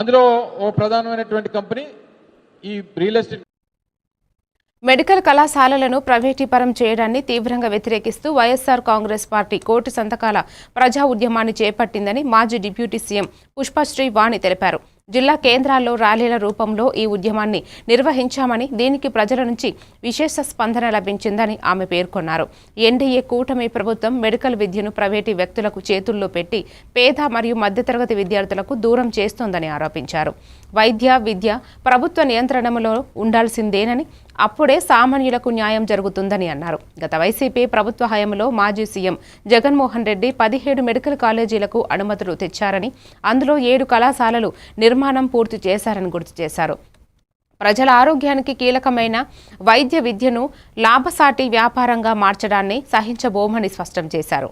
అందులో ఓ ప్రధానమైనటువంటి కంపెనీ ఈ రియల్ ఎస్టేట్. మెడికల్ కళాశాలలను ప్రైవేటీకరణ చేయడాన్ని తీవ్రంగా వ్యతిరేకిస్తూ వైఎస్ఆర్ కాంగ్రెస్ పార్టీ కోటి సంతకాల ప్రజా ఉద్యమాన్ని చేపట్టిందని మాజీ డిప్యూటీ సీఎం పుష్పశ్రీ వాణి తెలిపారు. జిల్లా కేంద్రాల్లో ర్యాలీల రూపంలో ఈ ఉద్యమాన్ని నిర్వహించామని, దీనికి ప్రజల నుంచి విశేష స్పందన లభించిందని ఆమె పేర్కొన్నారు. ఎన్డీఏ కూటమి ప్రభుత్వం మెడికల్ విద్యను ప్రైవేటు వ్యక్తులకు చేతుల్లో పెట్టి పేద మరియు మధ్యతరగతి విద్యార్థులకు దూరం చేస్తోందని ఆరోపించారు. వైద్య విద్య ప్రభుత్వ నియంత్రణలో ఉండాల్సిందేనని, అప్పుడే సామాన్యులకు న్యాయం జరుగుతుందని అన్నారు. గత వైసీపీ ప్రభుత్వ హయాంలో మాజీ సీఎం జగన్మోహన్ రెడ్డి 17 మెడికల్ కాలేజీలకు అనుమతులు తెచ్చారని, అందులో 7 కళాశాలలు నిర్మాణం పూర్తి చేశారని గుర్తు చేశారు. ప్రజల ఆరోగ్యానికి కీలకమైన వైద్య విద్యను లాభసాటి వ్యాపారంగా మార్చడాన్ని సహించబోమని స్పష్టం చేశారు.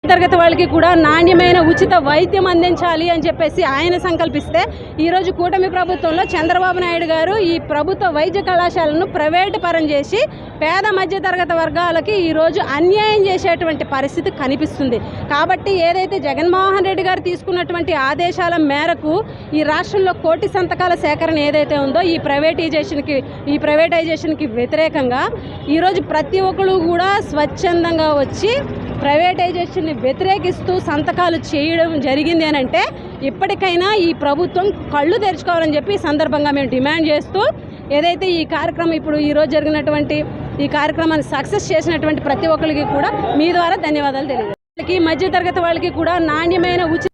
తరగతి వాళ్ళకి కూడా నాణ్యమైన ఉచిత వైద్యం అందించాలి అని చెప్పేసి ఆయన సంకల్పిస్తే, ఈరోజు కూటమి ప్రభుత్వంలో చంద్రబాబు నాయుడు గారు ఈ ప్రభుత్వ వైద్య కళాశాలను ప్రైవేటు పరం చేసి పేద మధ్య తరగతి వర్గాలకి ఈరోజు అన్యాయం చేసేటువంటి పరిస్థితి కనిపిస్తుంది. కాబట్టి ఏదైతే జగన్మోహన్ రెడ్డి గారు తీసుకున్నటువంటి ఆదేశాల మేరకు ఈ రాష్ట్రంలో కోటి సంతకాల సేకరణ ఏదైతే ఉందో ఈ ప్రైవేటైజేషన్కి వ్యతిరేకంగా ఈరోజు ప్రతి ఒక్కరు కూడా స్వచ్ఛందంగా వచ్చి ప్రైవేటైజేషన్ని వ్యతిరేకిస్తూ సంతకాలు చేయడం జరిగింది అని అంటే, ఇప్పటికైనా ఈ ప్రభుత్వం కళ్ళు తెరుచుకోవాలని చెప్పి ఈ సందర్భంగా మేము డిమాండ్ చేస్తూ, ఏదైతే ఈ కార్యక్రమం ఇప్పుడు ఈరోజు జరిగినటువంటి ఈ కార్యక్రమాన్ని సక్సెస్ చేసినటువంటి ప్రతి ఒక్కరికి కూడా మీ ద్వారా ధన్యవాదాలు తెలియజేస్తాం. మధ్యతరగతి వాళ్ళకి కూడా నాణ్యమైన ఉచిత